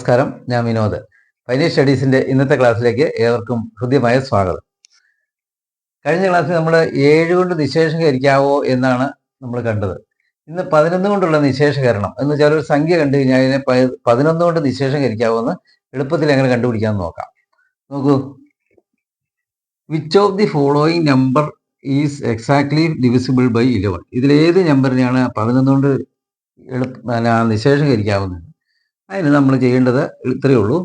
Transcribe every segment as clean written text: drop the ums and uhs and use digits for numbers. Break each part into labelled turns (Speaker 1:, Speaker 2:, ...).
Speaker 1: നമസ്കാരം, ഞാൻ വിനോദ്. ഫൈനൽ സ്റ്റഡീസിന്റെ ഇന്നത്തെ ക്ലാസ്സിലേക്ക് ഏവർക്കും ഹൃദ്യമായ സ്വാഗതം. കഴിഞ്ഞ ക്ലാസ്സിൽ നമ്മൾ 7 കൊണ്ട് നിശേഷീകരിക്കാവോ എന്നാണ് നമ്മൾ കണ്ടത്. ഇന്ന് 11 കൊണ്ടുള്ള നിശേഷീകരണം എന്ന് വെച്ചാൽ ഒരു സംഖ്യ കണ്ടു കഴിഞ്ഞാൽ അതിനെ 11 കൊണ്ട് നിശേഷീകരിക്കാവോ എന്ന് എളുപ്പത്തിൽ എങ്ങനെ കണ്ടുപിടിക്കാമെന്ന് നോക്കാം. നോക്കൂ, which of the following number is exactly divisible by 11? ഇതിലേത് നമ്പറിനെയാണ് 11 കൊണ്ട് നിശേഷീകരിക്കാവുന്നത്? അതിന് നമ്മൾ ചെയ്യേണ്ടത് ഇത്രയേ ഉള്ളൂ.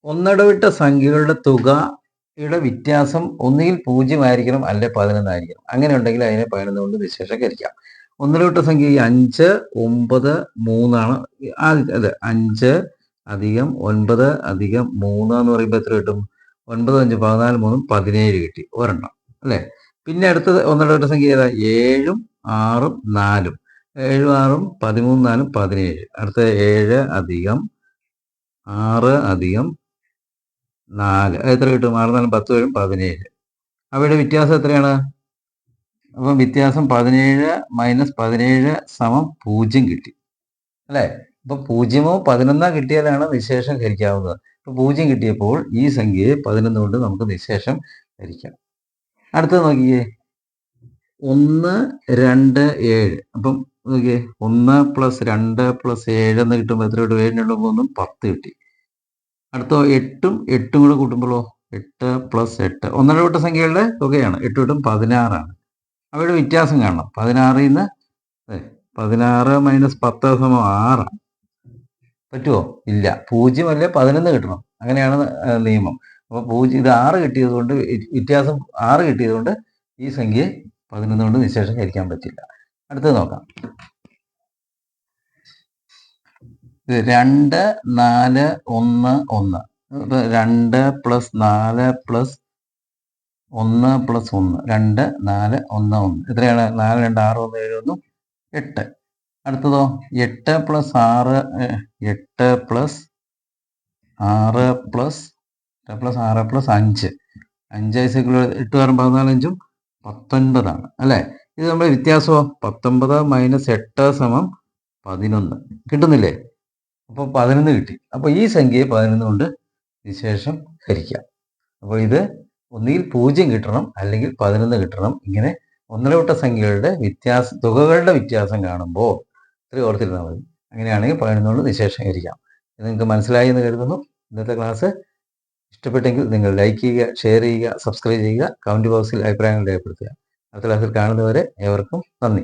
Speaker 1: ഒന്നിടവിട്ട സംഖ്യകളുടെ തുകയുടെ വ്യത്യാസം ഒന്നുകിൽ 0 ആയിരിക്കണം, അല്ലെ 11 ആയിരിക്കണം. അങ്ങനെ ഉണ്ടെങ്കിൽ അതിനെ 11 കൊണ്ട് നിശേഷീകരിക്കാം. ഒന്നിടവിട്ട സംഖ്യ ഈ 5, 9, 3 ആണ്. അതെ, 5 അധികം 9 അധികം 3 എന്ന് പറയുമ്പോൾ എത്ര കിട്ടും? 9, 5, 14, 3, 17 കിട്ടി, ഒരെണ്ണം അല്ലേ. പിന്നെ അടുത്തത് ഒന്നിടവിട്ട സംഖ്യ ഏതാ? 7, 6, 4. 7, 6, 13, 4, 17. അടുത്ത 7 അധികം 6 അധികം 4 എത്ര കിട്ടും? 6, 4, 10 വരും 17. അവയുടെ വ്യത്യാസം എത്രയാണ്? അപ്പം വ്യത്യാസം 17 മൈനസ് 17 സമം 0 കിട്ടി അല്ലേ. അപ്പം 0 11 കിട്ടിയാലാണ് നിശേഷം ഹരിക്കാവുന്നത്. അപ്പം 0 കിട്ടിയപ്പോൾ ഈ സംഖ്യയെ 11 കൊണ്ട് നമുക്ക് നിശേഷം ഹരിക്കാം. അടുത്തത് നോക്കിയേ, 1, 2, 7. അപ്പം നോക്കിയേ, 1 + 2 + 7 എന്ന് കിട്ടുമ്പോൾ എത്ര കിട്ടും? 7 × 3 10 കിട്ടി. അടുത്ത 8ഉം 8ഉം കൂടെ കൂട്ടുമ്പോഴോ 8 + 8 ഒന്നിടവിട്ട സംഖ്യകളുടെ തുകയാണ്. 8 8 16 ആണ്. അവയുടെ വ്യത്യാസം കാണണം. 16ൽ നിന്ന് 16 - 10 = 6. പറ്റുമോ? ഇല്ല. 0 അല്ലേ 11 കിട്ടണം, അങ്ങനെയാണ് നിയമം. അപ്പോൾ 0 ഇത് 6 കിട്ടിയത് കൊണ്ട്, വ്യത്യാസം 6 കിട്ടിയത് കൊണ്ട് ഈ സംഖ്യയെ 11 കൊണ്ട് നിശേഷം ഹരിക്കാൻ പറ്റില്ല. അടുത്തത് നോക്കാം. 2, 4, 1, 1. 2 + 4 + 1 + 1. 2, 4, 1, 1. എത്രയാണ്? 4, 2, 6, 1, 7, 1, 8. അടുത്തതോ 8 + 6, 8 + 6 + 5. 5 = 8, 6, 14, 5, 19 ആണ് അല്ലേ. ഇത് നമ്മുടെ വ്യത്യാസമോ 19 - 8 = 11 കിട്ടുന്നില്ലേ? അപ്പോൾ 11 കിട്ടി. അപ്പോൾ ഈ സംഖ്യയെ 11 കൊണ്ട് നിശേഷം ഹരിക്കാം. അപ്പോൾ ഇത് ഒന്നുകിൽ 0 കിട്ടണം, അല്ലെങ്കിൽ 11 കിട്ടണം. ഇങ്ങനെ ഒന്നിടവിട്ട സംഖ്യകളുടെ തുകകളുടെ വ്യത്യാസം കാണുമ്പോൾ ഇത്രയും ഓർത്തിരുന്നാൽ മതി. അങ്ങനെയാണെങ്കിൽ 11 കൊണ്ട് നിശേഷം ഹരിക്കാം. ഇത് നിങ്ങൾക്ക് മനസ്സിലായി എന്ന് കരുതുന്നു. ഇന്നത്തെ ക്ലാസ് ഇഷ്ടപ്പെട്ടെങ്കിൽ നിങ്ങൾ ലൈക്ക് ചെയ്യുക, ഷെയർ ചെയ്യുക, സബ്സ്ക്രൈബ് ചെയ്യുക, കമൻറ്റ് ബോക്സിൽ അഭിപ്രായങ്ങൾ രേഖപ്പെടുത്തുക. അടുത്ത ക്ലാസ്സിൽ കാണുന്നവരെ ഏവർക്കും നന്ദി.